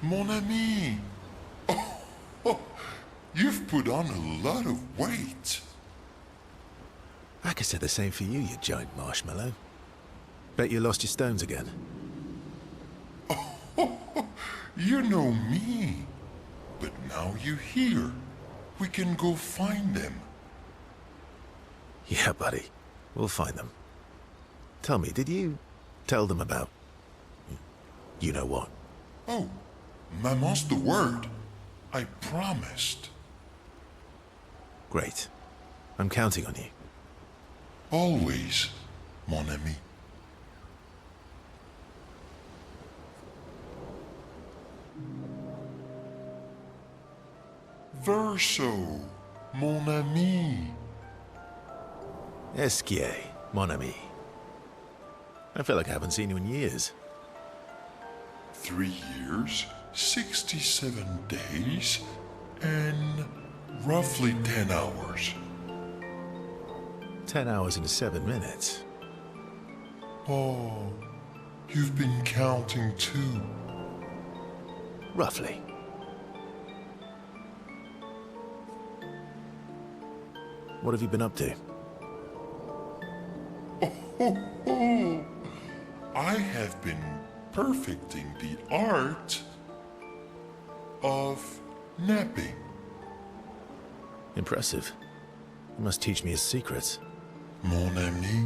Mon ami. Oh, you've put on a lot of weight. I could say the same for you, you giant marshmallow. Bet you lost your stones again. You know me. But now you're here. We can go find them. Yeah, buddy. We'll find them. Tell me, did you tell them about... you know what? Oh, Maman's the word. I promised. Great. I'm counting on you. Always, mon ami. Verso, mon ami. Esquier, mon ami. I feel like I haven't seen you in years. 3 years, 67 days, and roughly 10 hours. 10 hours and 7 minutes. Oh, you've been counting too. Roughly. What have you been up to? Oh, I have been perfecting the art of napping. Impressive. You must teach me his secrets. Mon ami,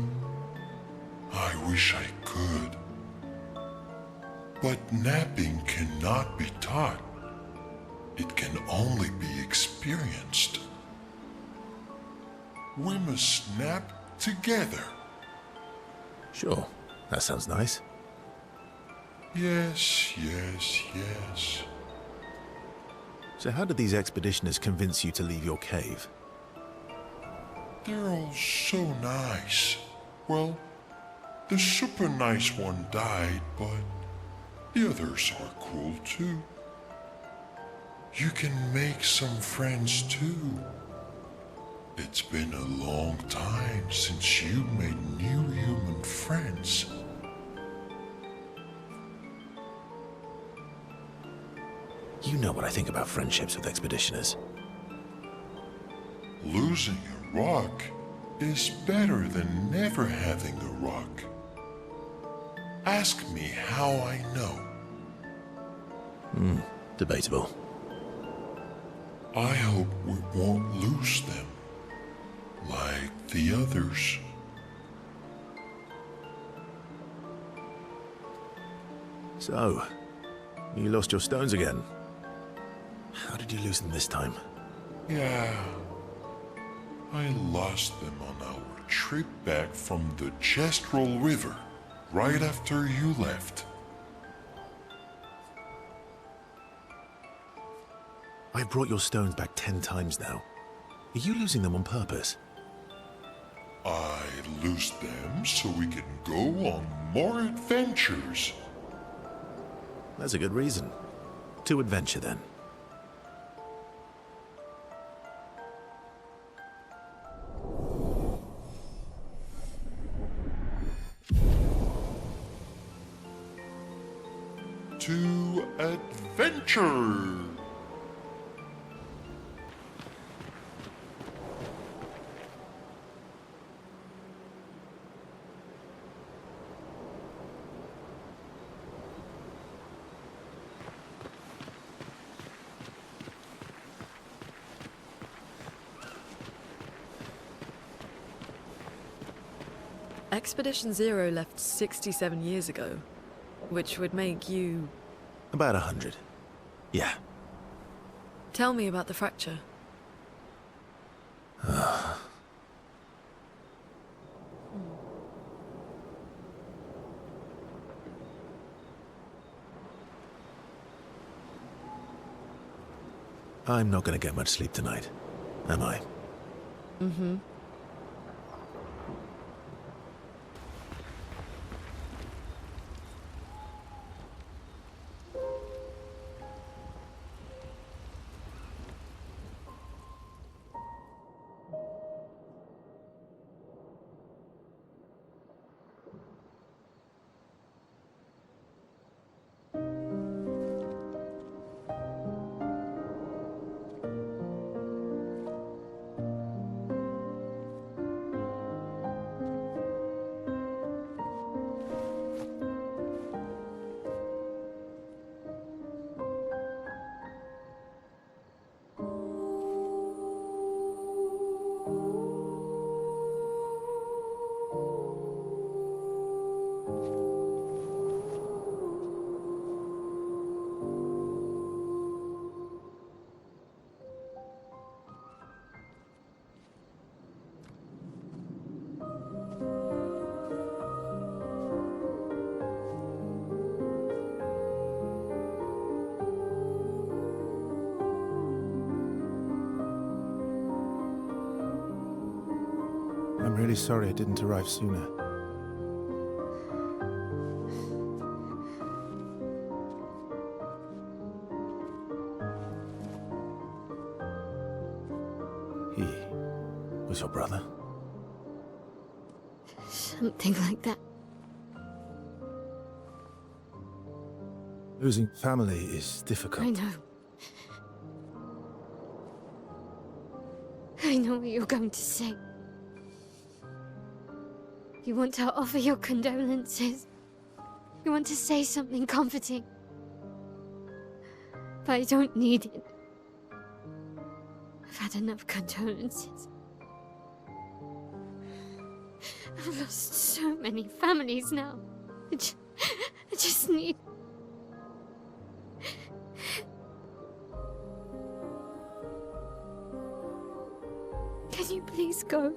I wish I could. But napping cannot be taught. It can only be experienced. We must nap together. Sure, that sounds nice. Yes, yes, yes. So how did these expeditioners convince you to leave your cave? They're all so nice. Well, the super nice one died, but the others are cool too. You can make some friends too. It's been a long time since you made new human friends. You know what I think about friendships with expeditioners. Losing a rock is better than never having a rock. Ask me how I know. Debatable. I hope we won't lose them, like the others. So, you lost your stones again. How did you lose them this time? Yeah, I lost them on our trip back from the Chestrel River, right after you left. I've brought your stones back 10 times now. Are you losing them on purpose? I lose them so we can go on more adventures. That's a good reason. To adventure, then. To adventure! Expedition Zero left 67 years ago, which would make you... About 100. Yeah. Tell me about the fracture. I'm not gonna get much sleep tonight, am I? Mm-hmm. really sorry it didn't arrive sooner. He was your brother? Something like that. Losing family is difficult. I know. I know what you're going to say. You want to offer your condolences. You want to say something comforting. But I don't need it. I've had enough condolences. I've lost so many families now. I just need... Can you please go?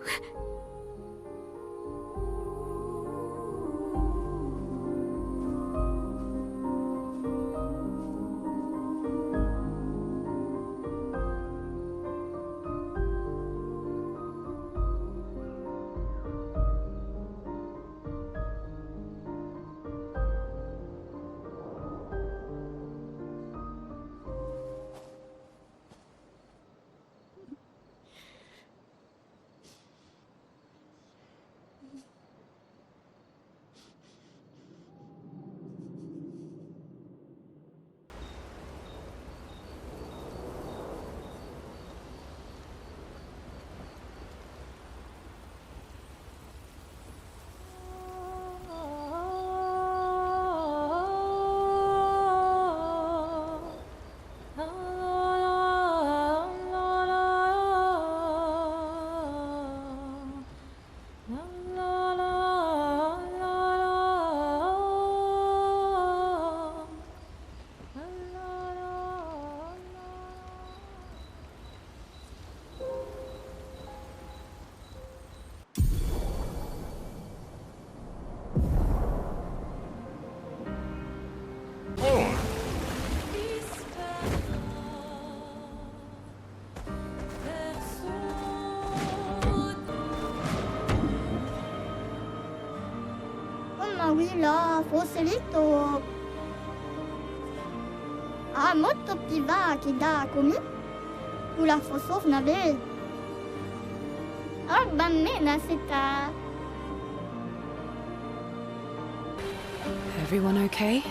Oui là, Fosselito. Ah, molto più va che da come? Tu la fosofna bel. Ah, bambina seta. Everyone okay?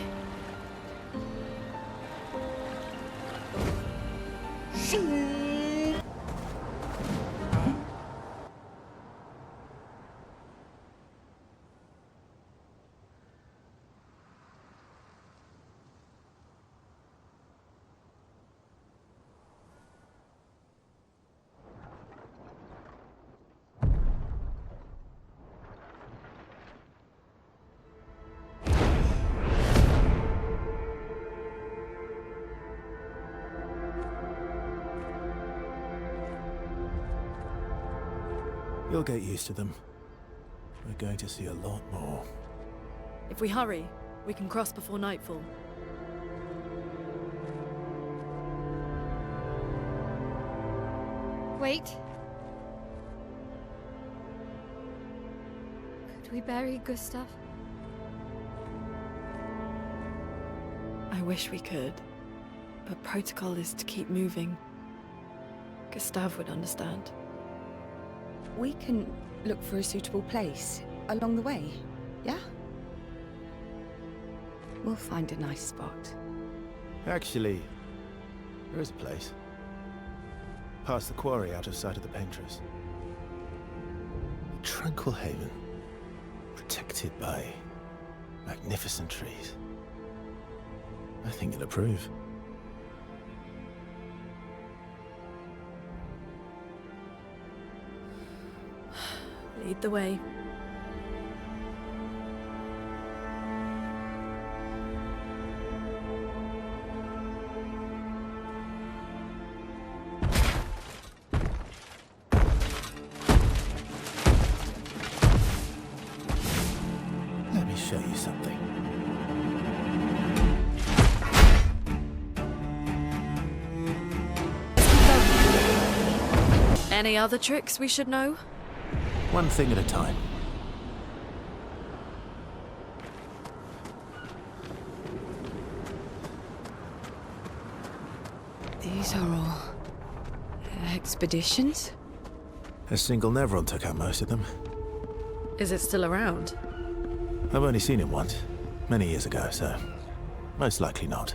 You'll get used to them. We're going to see a lot more. If we hurry, we can cross before nightfall. Wait. Could we bury Gustav? I wish we could, but protocol is to keep moving. Gustav would understand. We can look for a suitable place along the way, yeah? We'll find a nice spot. Actually, there is a place. Past the quarry, out of sight of the painters. A tranquil haven, protected by magnificent trees. I think you'll approve. Lead the way. Let me show you something. Any other tricks we should know? One thing at a time. These are all expeditions? A single Nevron took out most of them. Is it still around? I've only seen it once, many years ago, so most likely not.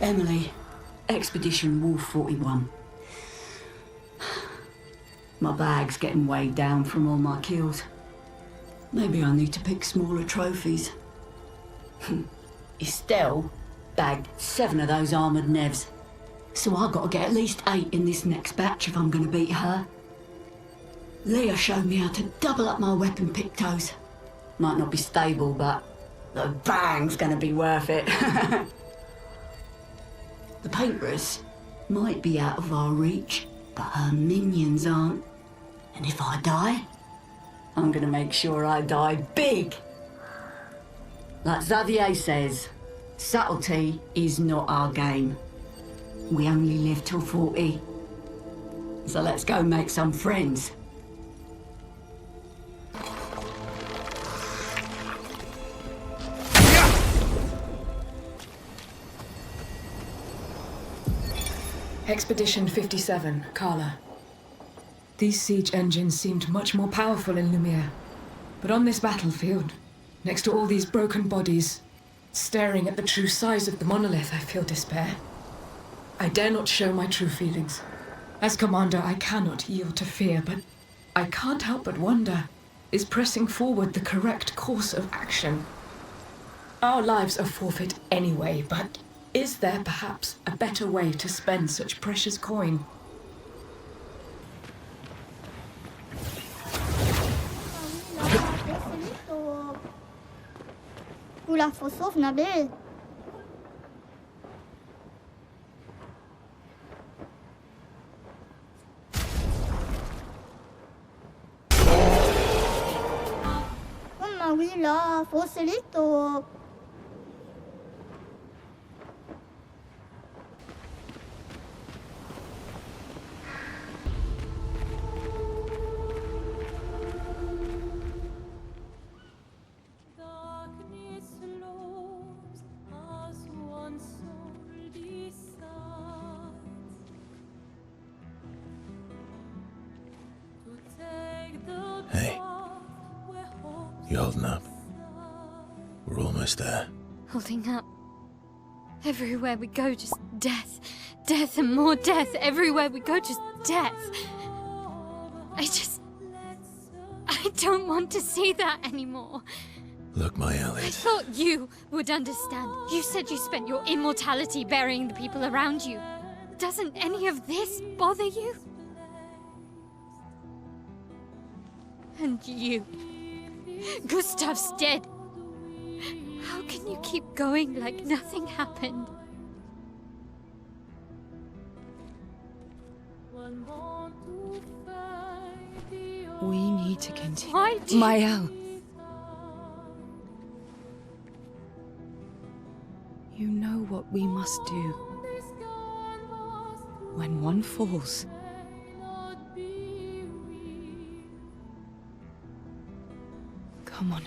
Emily, Expedition Wolf 41. My bag's getting weighed down from all my kills. Maybe I need to pick smaller trophies. Estelle bagged 7 of those armoured nevs. So I've got to get at least 8 in this next batch if I'm going to beat her. Leah showed me how to double up my weapon pictos. Might not be stable, but the bang's going to be worth it. The paintbrus might be out of our reach, but her minions aren't. And if I die, I'm gonna make sure I die big. Like Xavier says, subtlety is not our game. We only live till 40. So let's go make some friends. Expedition 57, Carla. These siege engines seemed much more powerful in Lumiere. But on this battlefield, next to all these broken bodies, staring at the true size of the monolith, I feel despair. I dare not show my true feelings. As commander, I cannot yield to fear, but I can't help but wonder, is pressing forward the correct course of action? Our lives are forfeit anyway, but is there perhaps a better way to spend such precious coin? Ou la fosse Nabil. Clair, forse lite. Hey, you holding up? We're almost there. Holding up. Everywhere we go, just death. Death and more death. Everywhere we go, just death. I don't want to see that anymore. Look, my I Elliot. thought you would understand. You said you spent your immortality burying the people around you. Doesn't any of this bother you? And you. Gustav's dead. How can you keep going like nothing happened? We need to continue. Why do you... Mael. You know what we must do. When one falls, come on.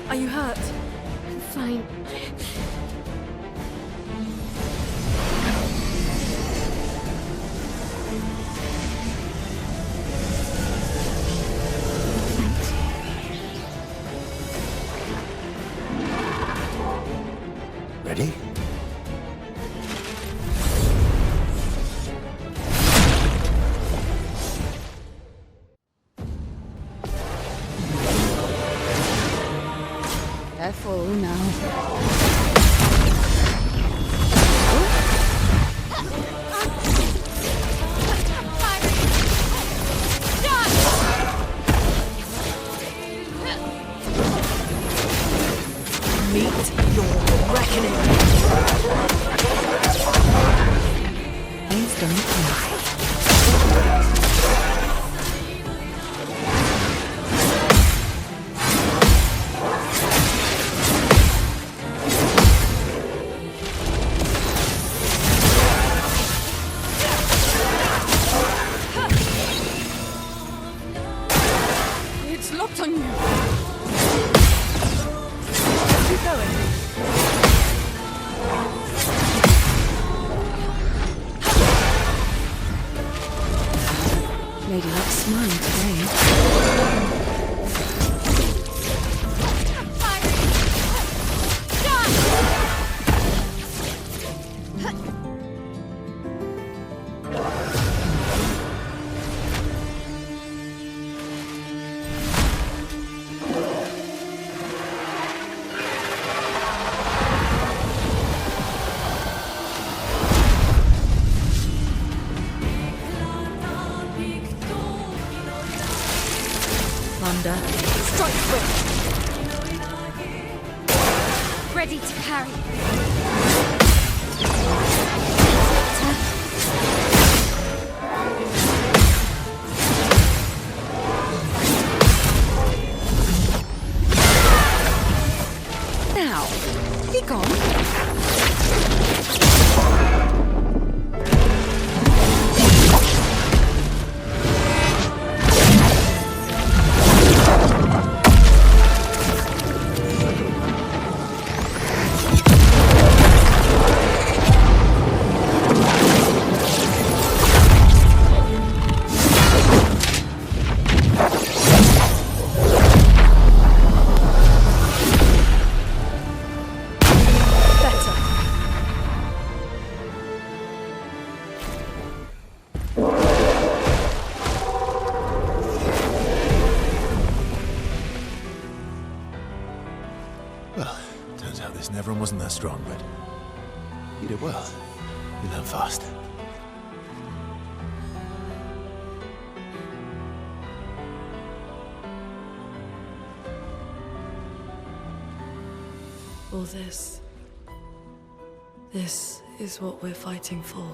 Are you hurt? I'm fine. Ready? Careful now. Meet your reckoning. Please don't come. It's locked on you. Keep going. Lady looks smiley today. Thunder. Strike quick. Ready to carry. Now. now. Be gone. Well, turns out this Neveron wasn't that strong, but you did well. You learn fast. All this. This is what we're fighting for.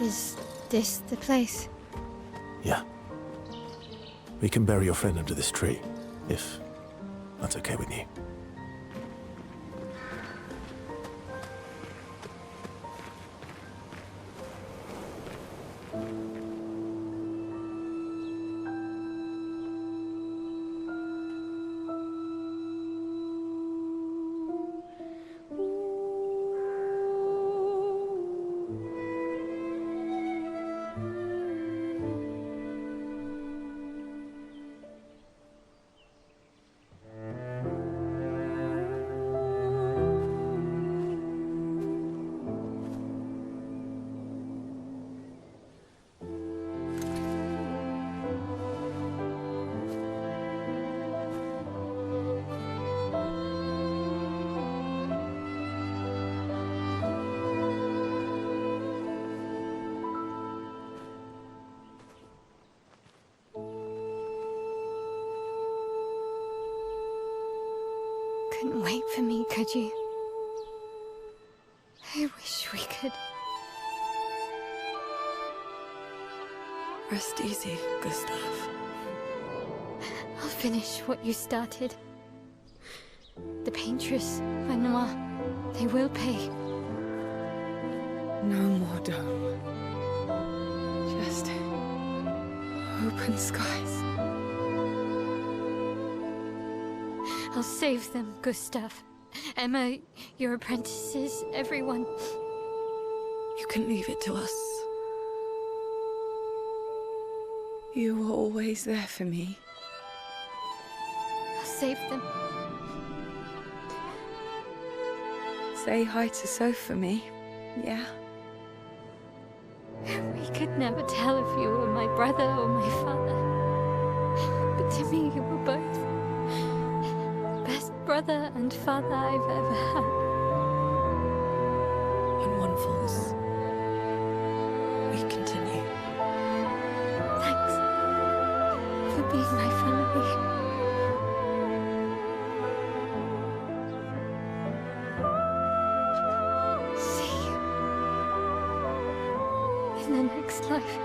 Is this the place? Yeah. We can bury your friend under this tree, if that's okay with you. Couldn't wait for me, could you? I wish we could. Rest easy, Gustav. I'll finish what you started. The paintress, Renoir, they will pay. No more dome. Just open skies. I'll save them, Gustav. Emma, your apprentices, everyone. You can leave it to us. You were always there for me. I'll save them. Say hi to Soph for me, yeah? We could never tell if you were my brother or my father. But to me, you were both. Best brother and father I've ever had. When one falls, we continue. Thanks for being my family. See you in the next life.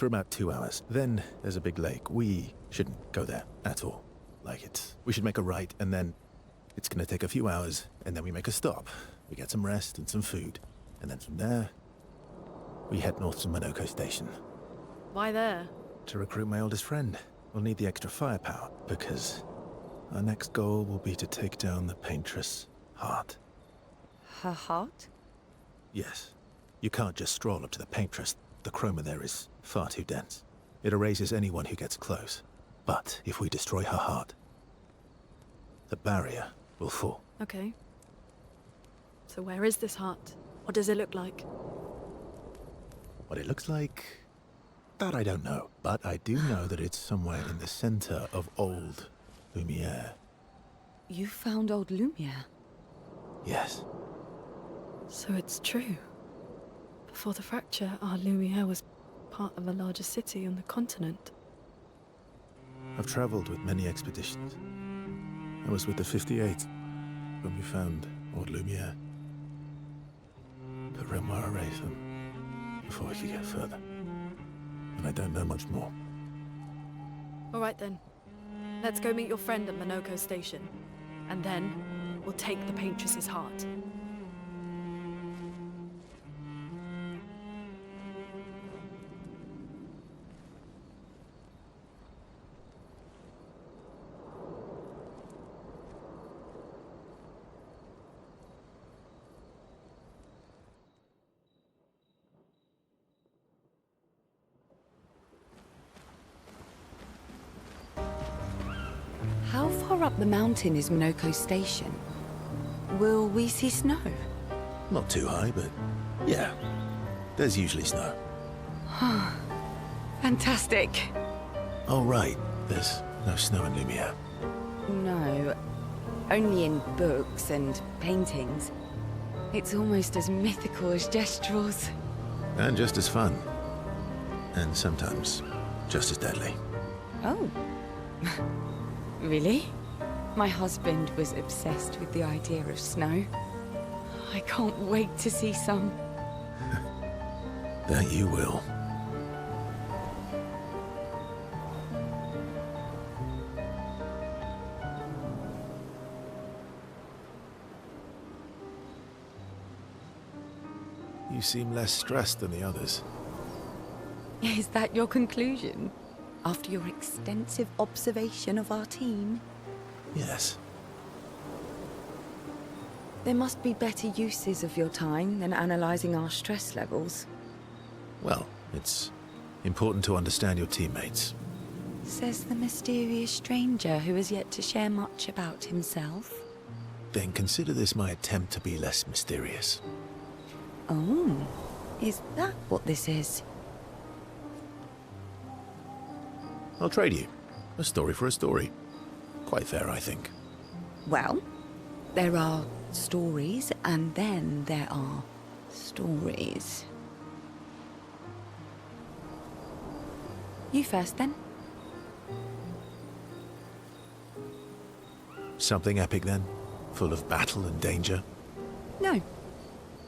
for about 2 hours. Then there's a big lake. We shouldn't go there at all. We should make a right, and then it's gonna take a few hours, and then we make a stop. We get some rest and some food, and then from there, we head north to Minoko Station. Why there? To recruit my oldest friend. We'll need the extra firepower, because our next goal will be to take down the Paintress' heart. Her heart? Yes. You can't just stroll up to the Paintress. The chroma there is far too dense. It erases anyone who gets close. But if we destroy her heart, the barrier will fall. Okay. So where is this heart? What does it look like? What it looks like, that I don't know. But I do know that it's somewhere in the center of old Lumiere. You found old Lumiere? Yes. So it's true. Before the fracture, our Lumiere was part of a larger city on the continent. I've traveled with many expeditions. I was with the 58th when we found old Lumiere. But Renoir erased them before we could get further. And I don't know much more. All right then. Let's go meet your friend at Minoko Station. And then, we'll take the Paintress's heart. How far up the mountain is Minoko Station? Will we see snow? Not too high, but yeah. There's usually snow. Fantastic. Oh, right. There's no snow in Lumiere. No, only in books and paintings. It's almost as mythical as Gestrels. And just as fun. And sometimes just as deadly. Oh. Really? My husband was obsessed with the idea of snow. I can't wait to see some. That you will. You seem less stressed than the others. Is that your conclusion? After your extensive observation of our team? Yes. There must be better uses of your time than analyzing our stress levels. Well, it's important to understand your teammates. Says the mysterious stranger who has yet to share much about himself. Then consider this my attempt to be less mysterious. Oh, is that what this is? I'll trade you. A story for a story. Quite fair, I think. Well, there are stories, and then there are stories. You first, then. Something epic, then? Full of battle and danger? No.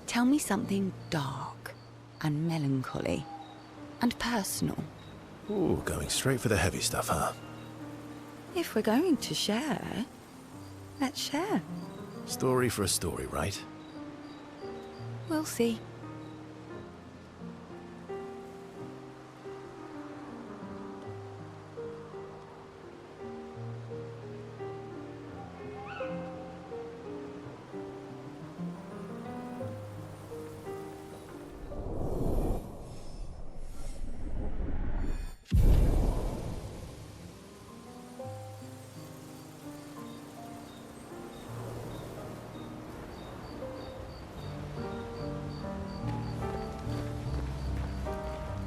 Tell me something dark and melancholy and personal. Ooh, going straight for the heavy stuff, huh? If we're going to share, let's share. Story for a story, right? We'll see.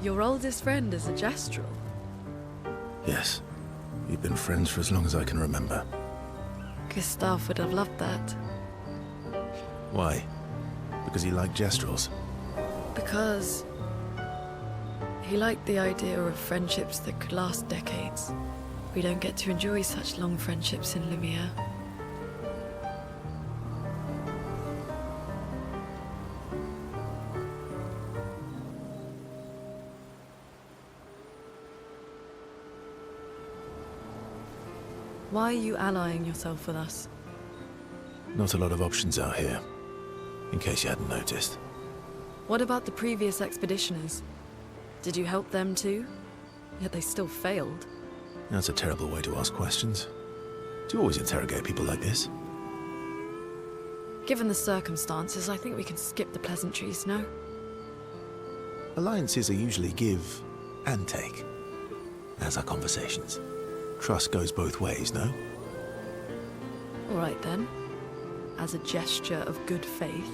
Your oldest friend is a Gestral. Yes. We've been friends for as long as I can remember. Gustav would have loved that. Why? Because he liked Gestrels? Because he liked the idea of friendships that could last decades. We don't get to enjoy such long friendships in Lumiere. Why are you allying yourself with us? Not a lot of options out here, in case you hadn't noticed. What about the previous expeditioners? Did you help them too? Yet they still failed. That's a terrible way to ask questions. Do you always interrogate people like this? Given the circumstances, I think we can skip the pleasantries, no? Alliances are usually give and take, as are conversations. Trust goes both ways, no? All right then. As a gesture of good faith,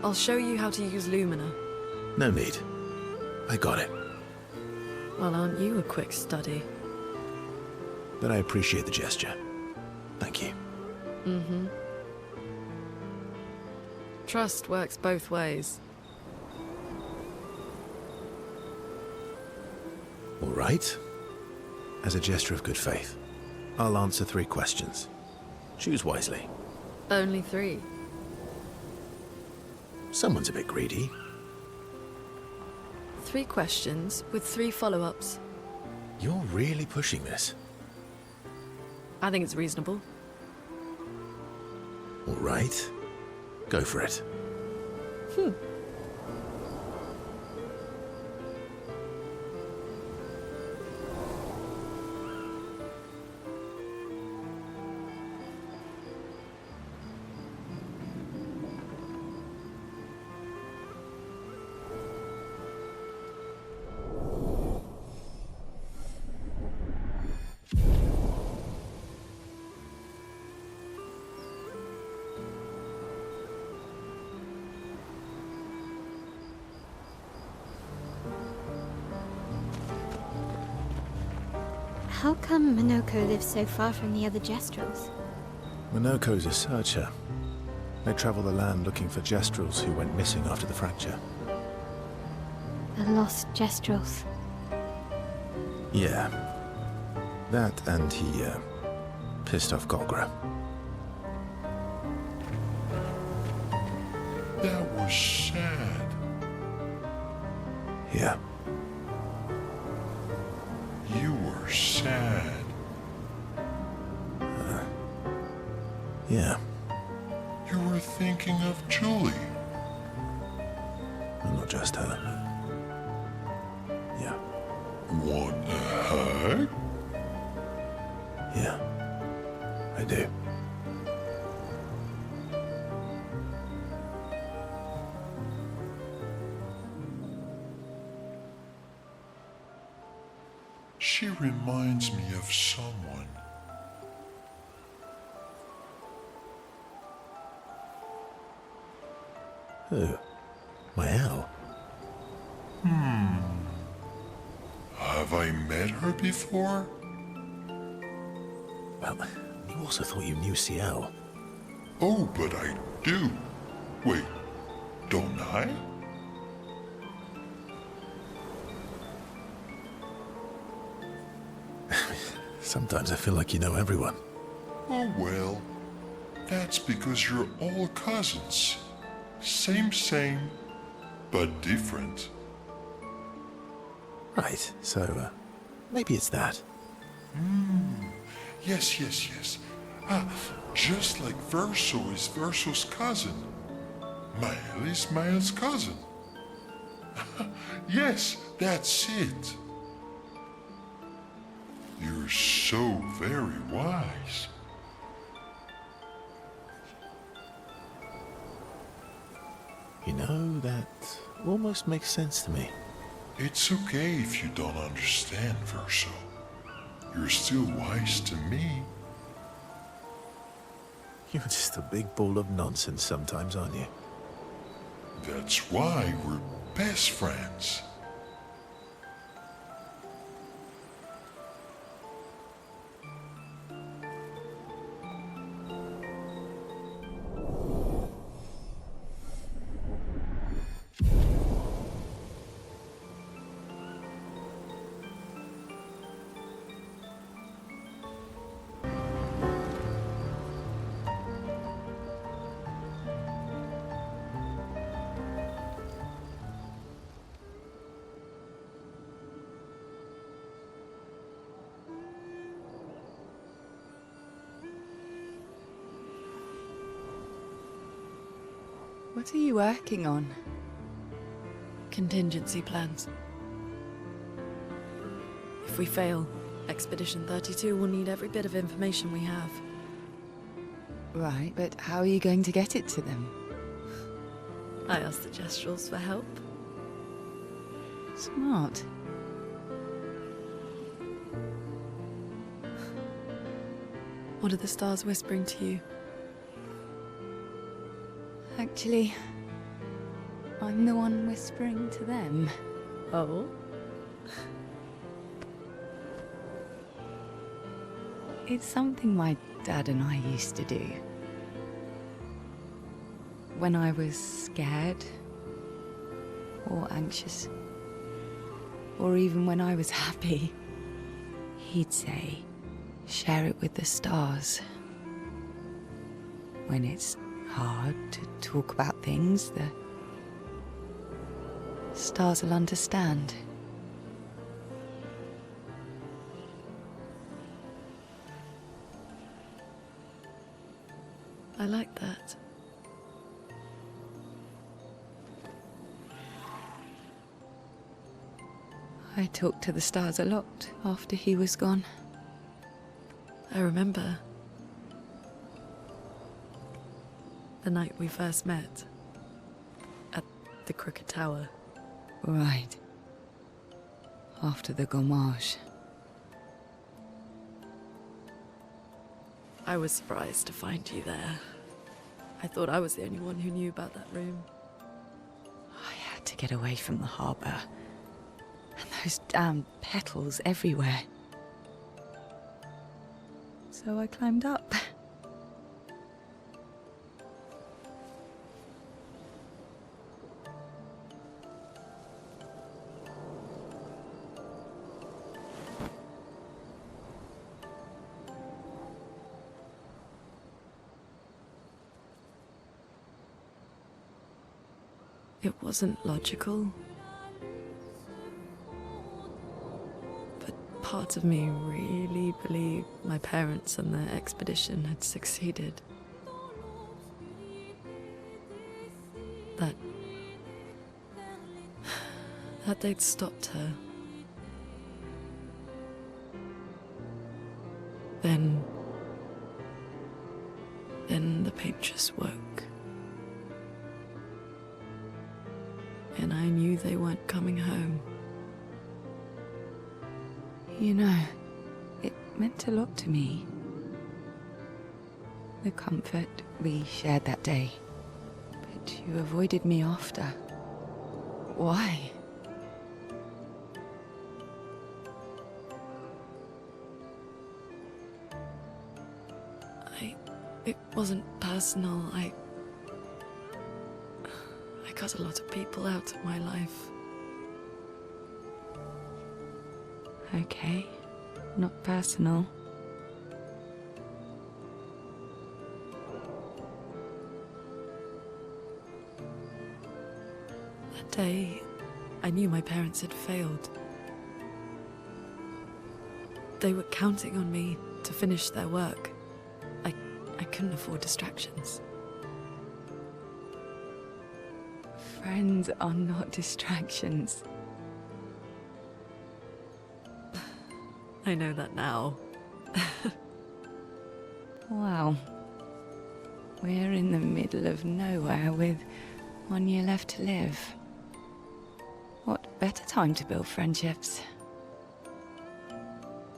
I'll show you how to use Lumina. No need. I got it. Well, aren't you a quick study? But I appreciate the gesture. Thank you. Mm-hmm. Trust works both ways. All right. As a gesture of good faith, I'll answer 3 questions. Choose wisely. Only 3. Someone's a bit greedy. 3 questions with 3 follow-ups. You're really pushing this. I think it's reasonable. All right. Go for it. How come Minoko lives so far from the other Jestrels? Minoko's a searcher. They travel the land looking for Jestrels who went missing after the fracture. The lost Jestrels. Yeah. That and he, pissed off Golgra. That was sad. Yeah. You were sad. Yeah. You were thinking of Julie. And not just her. Yeah. Want a hug? Yeah. I do. She reminds me of someone. Who? My owl? Have I met her before? Well, you also thought you knew CL. Oh, but I do. Wait, don't I? Sometimes I feel like you know everyone. Oh well, that's because you're all cousins. Same, but different. Right, so, maybe it's that. Yes. Just like Verso is Verso's cousin. Mael is Mael's cousin. Yes, that's it. You're so very wise. You know, that almost makes sense to me. It's okay if you don't understand, Verso. You're still wise to me. You're just a big ball of nonsense sometimes, aren't you? That's why we're best friends. What are you working on? Contingency plans. If we fail, Expedition 32 will need every bit of information we have. Right, but how are you going to get it to them? I asked the Gestrals for help. Smart. What are the stars whispering to you? Actually, I'm the one whispering to them. Oh? It's something my dad and I used to do. When I was scared, or anxious, or even when I was happy, he'd say, share it with the stars. When it's hard to talk about things, the stars will understand. I like that. I talked to the stars a lot after he was gone. I remember the night we first met at the Crooked Tower. Right. After the gommage. I was surprised to find you there. I thought I was the only one who knew about that room. I had to get away from the harbour. And those damn petals everywhere. So I climbed up. It wasn't logical. But part of me really believed my parents and their expedition had succeeded. That they'd stopped her. Then the painters woke. And I knew they weren't coming home. You know, it meant a lot to me. The comfort we shared that day. But you avoided me after. Why? It wasn't personal. I cut a lot of people out of my life. Okay, not personal. That day, I knew my parents had failed. They were counting on me to finish their work. I couldn't afford distractions. Friends are not distractions. I know that now. Wow. We're in the middle of nowhere with 1 year left to live. What better time to build friendships?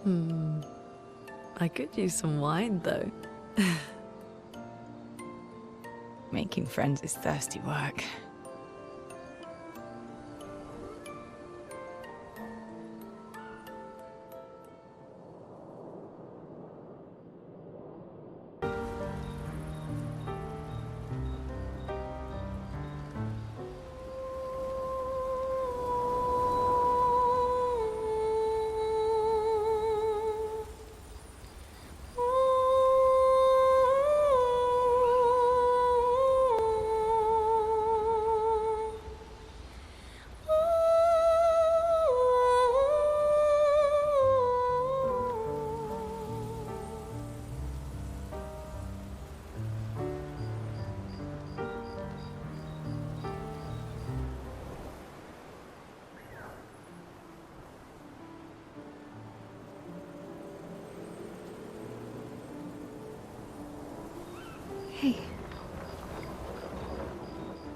I could use some wine, though. Making friends is thirsty work.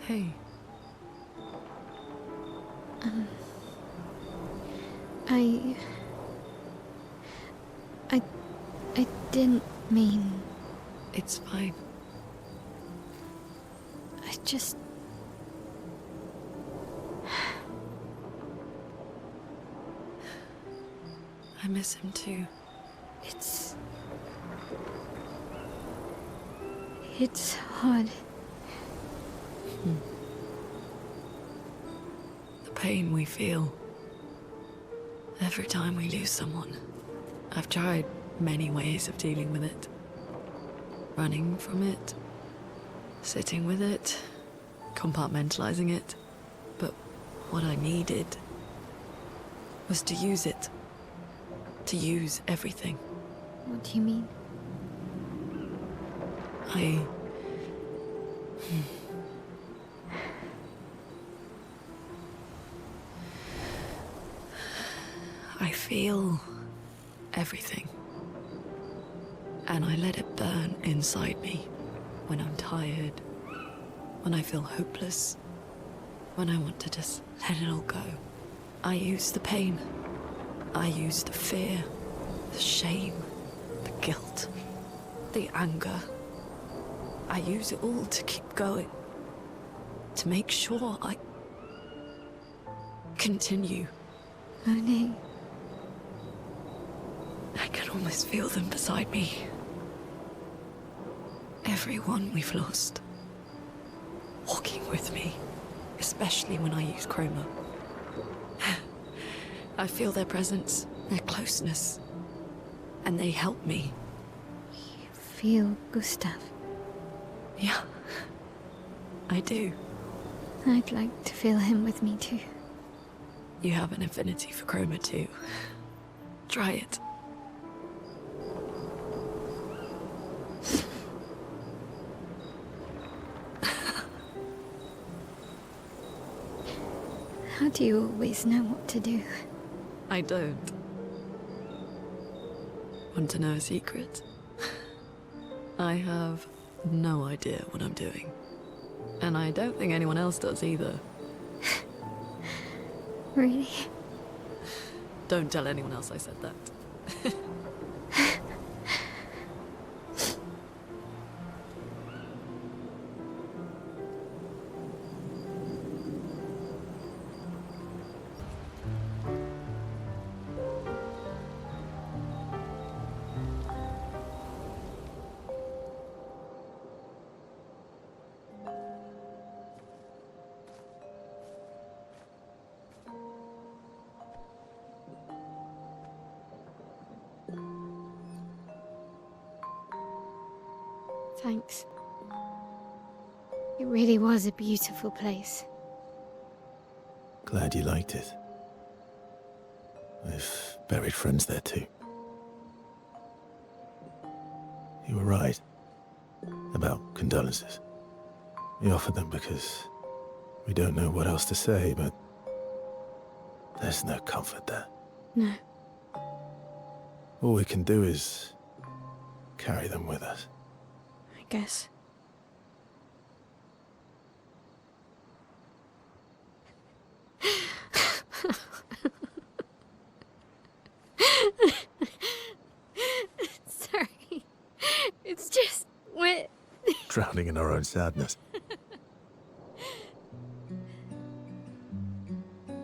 Hey. I didn't mean... It's fine. I just... I miss him too. It's hard. The pain we feel every time we lose someone. I've tried many ways of dealing with it. Running from it, sitting with it, compartmentalizing it. But what I needed was to use it. To use everything. What do you mean? I feel everything. And I let it burn inside me when I'm tired, when I feel hopeless, when I want to just let it all go. I use the pain. I use the fear, the shame, the guilt, the anger. I use it all to keep going. To make sure I continue. Monet. I can almost feel them beside me. Everyone we've lost. Walking with me. Especially when I use chroma. I feel their presence, their closeness. And they help me. You feel Gustav? Yeah. I do. I'd like to feel him with me too. You have an affinity for chroma too. Try it. How do you always know what to do? I don't. Want to know a secret? I have no idea what I'm doing. And I don't think anyone else does either. Really? Don't tell anyone else I said that. Thanks. It really was a beautiful place. Glad you liked it. I've buried friends there too. You were right about condolences. We offered them because we don't know what else to say, but there's no comfort there. No. All we can do is carry them with us. I guess. Sorry. It's just wet. Drowning in our own sadness.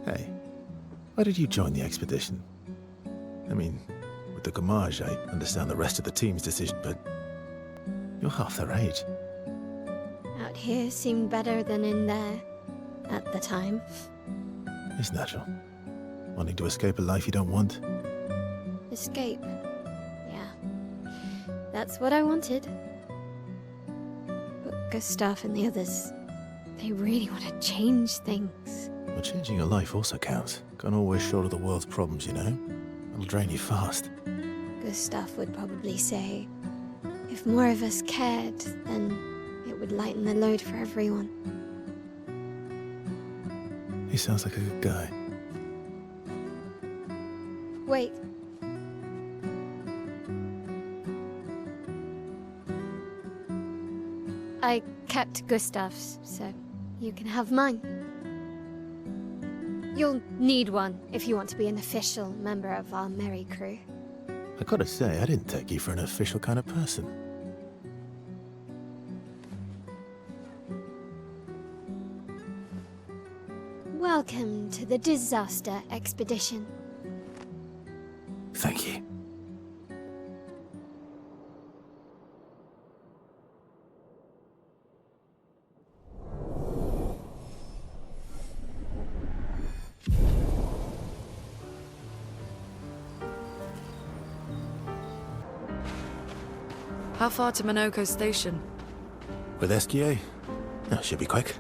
Hey, why did you join the expedition? I mean, with the Gamage, I understand the rest of the team's decision, but you're half their age. Out here seemed better than in there at the time. It's natural. Wanting to escape a life you don't want. Escape. Yeah. That's what I wanted. But Gustav and the others, they really want to change things. Well, changing your life also counts. Can't always shoulder the world's problems, you know? It'll drain you fast. Gustav would probably say, if more of us cared, then it would lighten the load for everyone. He sounds like a good guy. Wait. I kept Gustav's, so you can have mine. You'll need one if you want to be an official member of our merry crew. I gotta say, I didn't take you for an official kind of person. Welcome to the disaster expedition. Thank you. How far to Minoko Station? With SGA? That should be quick.